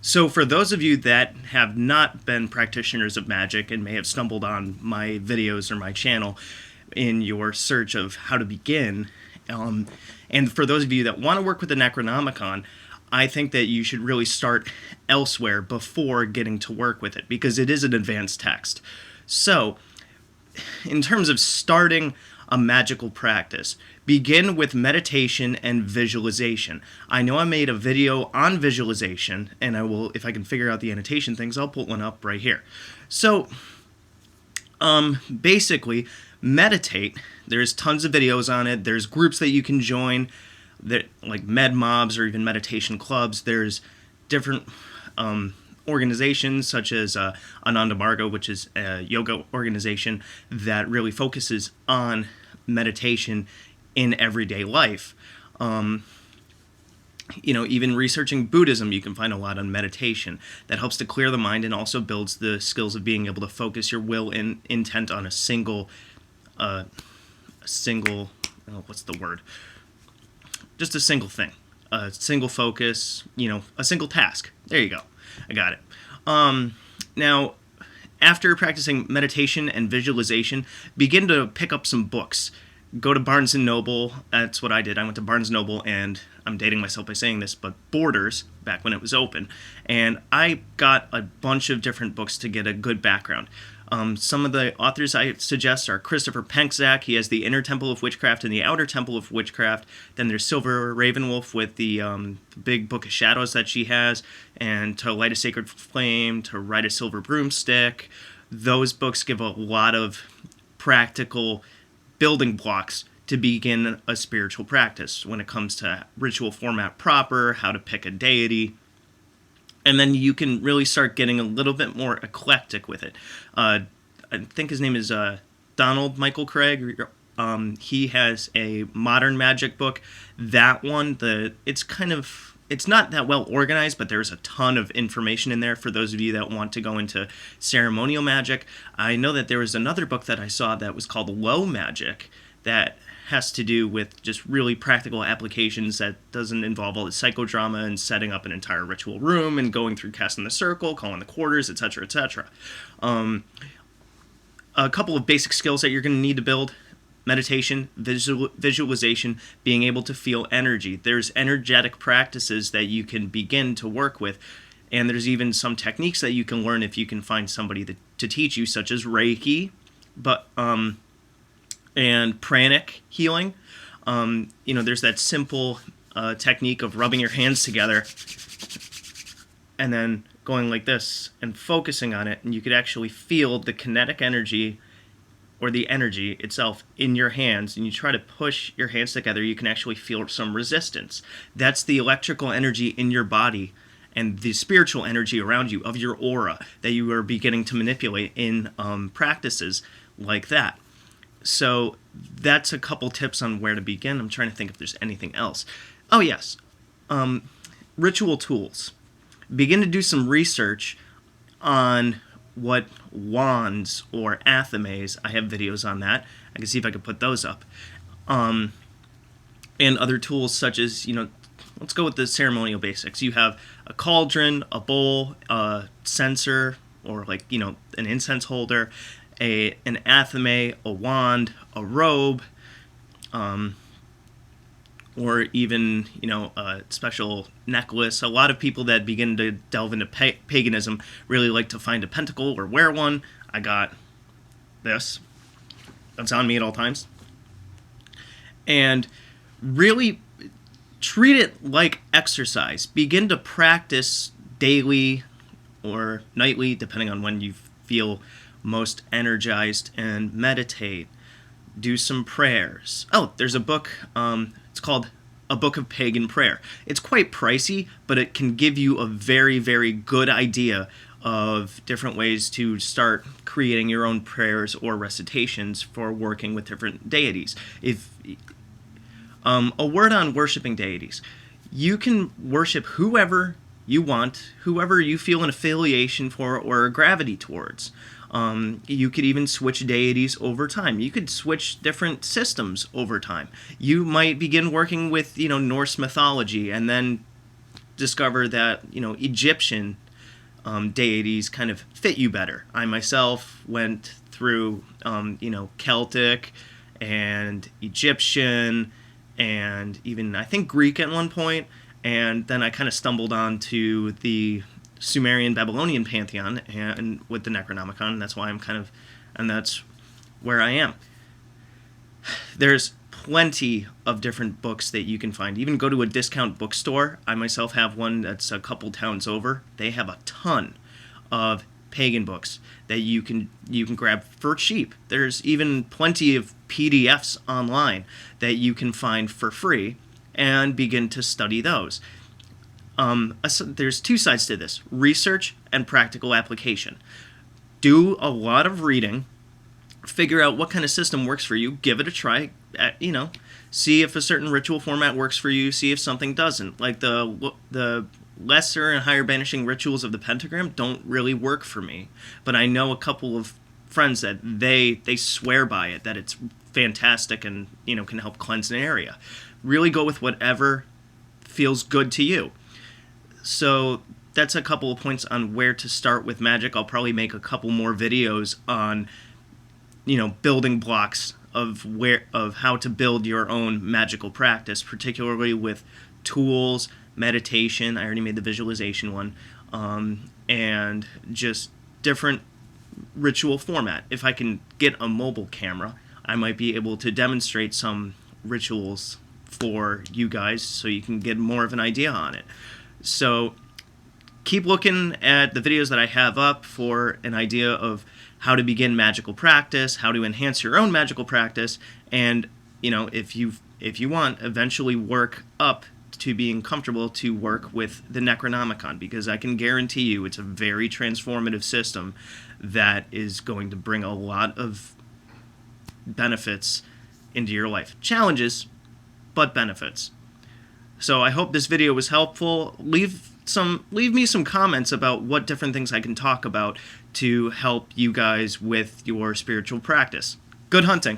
So for those of you that have not been practitioners of magic and may have stumbled on my videos or my channel in your search of how to begin, and for those of you that want to work with the Necronomicon, I think that you should really start elsewhere before getting to work with it, because it is an advanced text. So, in terms of starting a magical practice, begin with meditation and visualization. I know I made a video on visualization, and I will, if I can figure out the annotation things, I'll put one up right here. So, basically, meditate. There's tons of videos on it. There's groups that you can join, that like med mobs or even meditation clubs. There's different organizations such as Ananda Marga, which is a yoga organization that really focuses on meditation in everyday life. Even researching Buddhism, you can find a lot on meditation that helps to clear the mind and also builds the skills of being able to focus your will and intent on a single, what's the word? Just a single thing, a single focus, a single task. There you go. I got it. Now, after practicing meditation and visualization, begin to pick up some books. Go to Barnes & Noble. That's what I did. I went to Barnes & Noble, and I'm dating myself by saying this, but Borders, back when it was open. And I got a bunch of different books to get a good background. Some of the authors I suggest are Christopher Penkzak. He has The Inner Temple of Witchcraft and The Outer Temple of Witchcraft. Then there's Silver Ravenwolf with the big Book of Shadows that she has, and To Light a Sacred Flame, To Ride a Silver Broomstick. Those books give a lot of practical building blocks to begin a spiritual practice when it comes to ritual format proper, how to pick a deity. And then you can really start getting a little bit more eclectic with it. I think his name is Donald Michael Craig. He has a modern magic book. That one, it's not that well organized, but there's a ton of information in there for those of you that want to go into ceremonial magic. I know that there was another book that I saw that was called Low Magic that has to do with just really practical applications that doesn't involve all the psychodrama and setting up an entire ritual room and going through casting the circle, calling the quarters, etc., etc. A couple of basic skills that you're going to need to build: meditation, visualization, being able to feel energy. There's energetic practices that you can begin to work with, and there's even some techniques that you can learn if you can find somebody to teach you, such as Reiki, and pranic healing. There's that simple technique of rubbing your hands together and then going like this and focusing on it, and you could actually feel the kinetic energy or the energy itself in your hands, and you try to push your hands together, you can actually feel some resistance. That's the electrical energy in your body and the spiritual energy around you of your aura that you are beginning to manipulate in practices like that. So that's a couple tips on where to begin. I'm trying to think if there's anything else. Oh, yes. Ritual tools. Begin to do some research on what wands or athames. I have videos on that. I can see if I could put those up. And other tools such as, let's go with the ceremonial basics. You have a cauldron, a bowl, a censer, or an incense holder, an athame, a wand, a robe, or even, a special necklace. A lot of people that begin to delve into paganism really like to find a pentacle or wear one. I got this. That's on me at all times. And really treat it like exercise. Begin to practice daily or nightly, depending on when you feel most energized, and meditate. Do some prayers. Oh, there's a book, it's called A Book of Pagan Prayer. It's quite pricey, but it can give you a very, very good idea of different ways to start creating your own prayers or recitations for working with different deities. A word on worshiping deities. You can worship whoever you want, whoever you feel an affiliation for or a gravity towards. You could even switch deities over time. You could switch different systems over time. You might begin working with, Norse mythology and then discover that, Egyptian deities kind of fit you better. I myself went through, Celtic and Egyptian and even, I think, Greek at one point, and then I kind of stumbled onto the Sumerian Babylonian pantheon and with the Necronomicon, and that's why and that's where I am. There's plenty of different books that you can find. Even go to a discount bookstore. I myself have one that's a couple towns over. They have a ton of pagan books that you can grab for cheap. There's even plenty of PDFs online that you can find for free and begin to study those. There's two sides to this: research and practical application. Do a lot of reading, figure out what kind of system works for you, give it a try, see if a certain ritual format works for you, see if something doesn't. Like the lesser and higher banishing rituals of the pentagram don't really work for me, but I know a couple of friends that they swear by it, that it's fantastic and can help cleanse an area. Really go with whatever feels good to you. So that's a couple of points on where to start with magic. I'll probably make a couple more videos on building blocks of how to build your own magical practice, particularly with tools, meditation. I already made the visualization one, and just different ritual format. If I can get a mobile camera, I might be able to demonstrate some rituals for you guys so you can get more of an idea on it. So keep looking at the videos that I have up for an idea of how to begin magical practice, how to enhance your own magical practice, and if you want, eventually work up to being comfortable to work with the Necronomicon, because I can guarantee you it's a very transformative system that is going to bring a lot of benefits into your life. Challenges, but benefits. So I hope this video was helpful. Leave me some comments about what different things I can talk about to help you guys with your spiritual practice. Good hunting.